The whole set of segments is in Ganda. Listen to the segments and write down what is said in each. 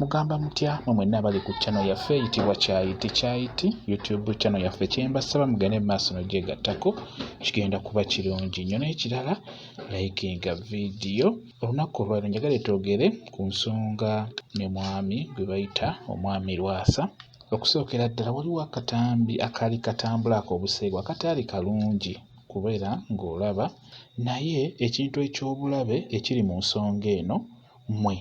Mugamba mutya mwe mwenna abali ku channel yaffe eyitibwa Kyayiti YouTube channel yaffe. Kyembasaba mugende mu maaso n'ogyegattako, kigenda kuba kirungi nnyo. N'ekirala likinga video. Olunaku olwaleero njagala twogere ku nsonga ne mwami gwe bayita omwami Lwasa. Okusookera ddala waliwo akatambi akaali katambula ak'obuseegu akataali kalungi kubeera ng'olaba, naye ekintu eky'obulabe ekiri mu nsonga eno mmwe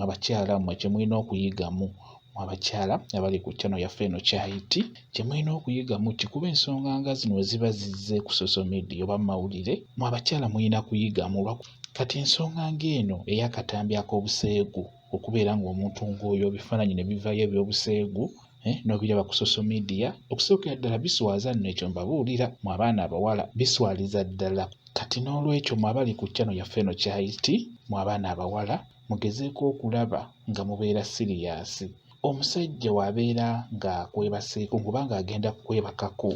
abakyala mmwe kye mulina okuyigamu, mmwe abakyala abali ku channel yaffe eno Kyayiti, kye mulina okuyigamu kikuba ensonga nga zino we ziba zizze ku social media oba mawulire, mmwe abakyala mulina kuyigamu. Kati ensonga ng'eno ey'akatambi ak'obuseegu okubeera ng'omuntu ng'oyo ebifaananyi ne bivaayo eby'obuseegu n'obiraba ku social media, okusookera ddala biswaza nno, ekyo mbabuulira mmwe abaana abawala, biswaliza ddala. Kati n'olwekyo mmwe abali ku channel yaffe eno Kyayiti, mmwe abaana abawala mugezeeko okulaba nga mubeera siriyasi. Omusajja bw'abeera ng'akwebaseeko kubanga agenda kukwebakako,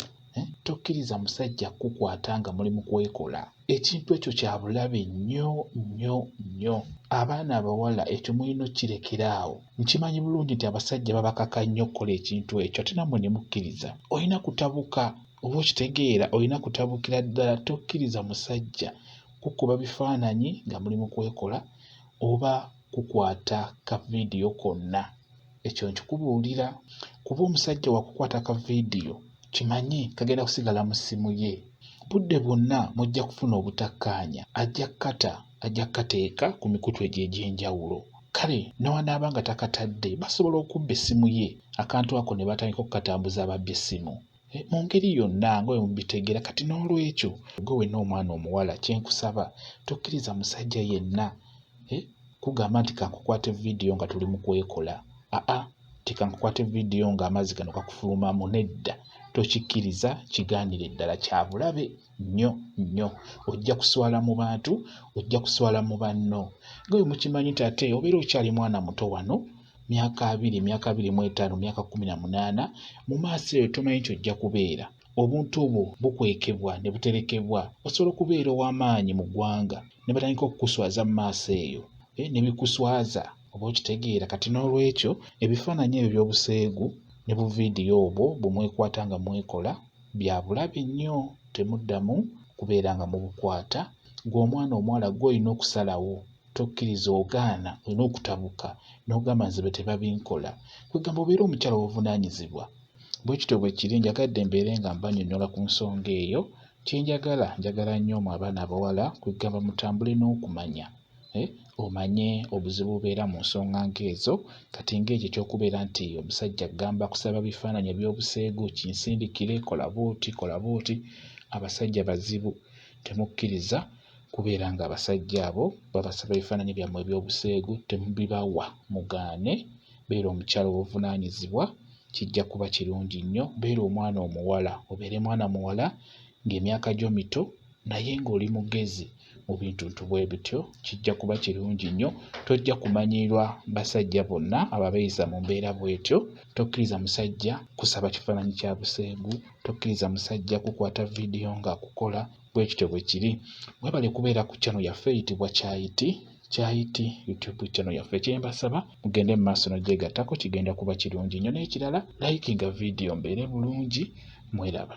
tokkiriza musajja kukwata nga muli mu kwekola. Ekintu ekyo kya bulabe nnyo nnyo nnyo. Abaana abawala ekyo mulina okkirekeraawo. Nkimanyi bulungi nti abasajja babakaka nnyo okukola ekintu ekyo, ate nammwe ne mukkiriza. Olina kutabuka, oba okitegeera, olina kutabukira ddala. Tokkiriza musajja kukuba bifaananyi nga muli mu kwekola oba kukwata ka vidiyo konna. Ekyo nkikubuulira, kuba omusajja wakukwata ka vidiyo kimanyi kagenda kusigala mu ssimu ye. Budde bwonna mujja kufuna obutakkaanya, ajja kkateeka ku mikutu egyo egy'enjawulo. Kale n'awanaaba nga takatadde, basobola okubba essimu ye, akantu ako ne batandika okukatambuza ababbi essimu. Mu ngeri yonna nga bwe mubitegeera. Kati n'olwekyo gwe wenna omwana omuwala, kye nkusaba tokkiriza musajja yenna kugamba nti kankukwate vidiyo nga tuli mu kwekola. Tikankukwate vidiyo ng'amazzi gano gakufulumamu. Nedda, tokikkiriza, kigaanire ddala, kya bulabe nnyo nnyo. Ojja kuswala mu bantu, ojja kuswala mu banno. Nga bwe mukimanyi nti ate obeera okyali mwana muto wano, myaka 25, myaka 18, mu maaso eyo tomanyi ky'ojja kubeera. Obuntu obwo bukwekebwa ne buterekebwa, osobola okubeera ow'amaanyi mu ggwanga ne batandika okukuswaza mu maaso eyo, ne bikuswaza, oba okitegeera. Kati n'olwekyo ebifaananyi ebyo by'obuseegu ne bu vidiyo obwo bwe mwekwata nga mwekola bya bulabe nnyo, temuddamu kubeera nga mubukwata. Ggwe omwana omuwala gwe olina okusalawo, tokkiriza, ogaana, olina okutabuka n'ogamba nze be tebabinkola. Kwegamba obeera omukyala w'obuvunaanyizibwa. Bwe kityo bwe kiri. Njagadde mbeere nga mbannyonnyola ku nsonga eyo. Kyenjagala, njagala nnyo mu abaana abawala kwegamba mutambule n'okumanya. Omanye obuzibu bubeera mu nsonga ng'ezo. Kati ng'ekyo ky'okubeera nti omusajja agamba kusaba bifaananyi eby'obuseegu, kinsindikire, kola bw'oti. Abasajja bazibu, temukkiriza kubeera ng'abasajja abo babasaba ebifaananyi byammwe eby'obuseegu, temubibawa. Mugaane, beera omukyala w'obuvunaanyizibwa, kijja kuba kirungi nnyo. Beera omwana omuwala, obeere mwana muwala ng'emyaka gyo mito naye ng'oli mugezi mu bintu bwe bityo, kijja kuba kirungi nnyo. Tojja kumanyiirwa basajja bonna ababeeyisa mu mbeera bw'etyo. Tokkiriza musajja kusaba kifaananyi kya buseegu, tokkiriza musajja kukwata vidiyo ng'akukola. Bwe kityo bwe kiri. Mwebale kubeera ku channel yaffe eyitibwa Kyayiti YouTube channel yaffe. Kyembasaba mugende mu maaso n'ogyegattako, kigenda kuba kirungi nnyo. N'ekirala likinga vidiyo mbeere bulungi. Mweraba.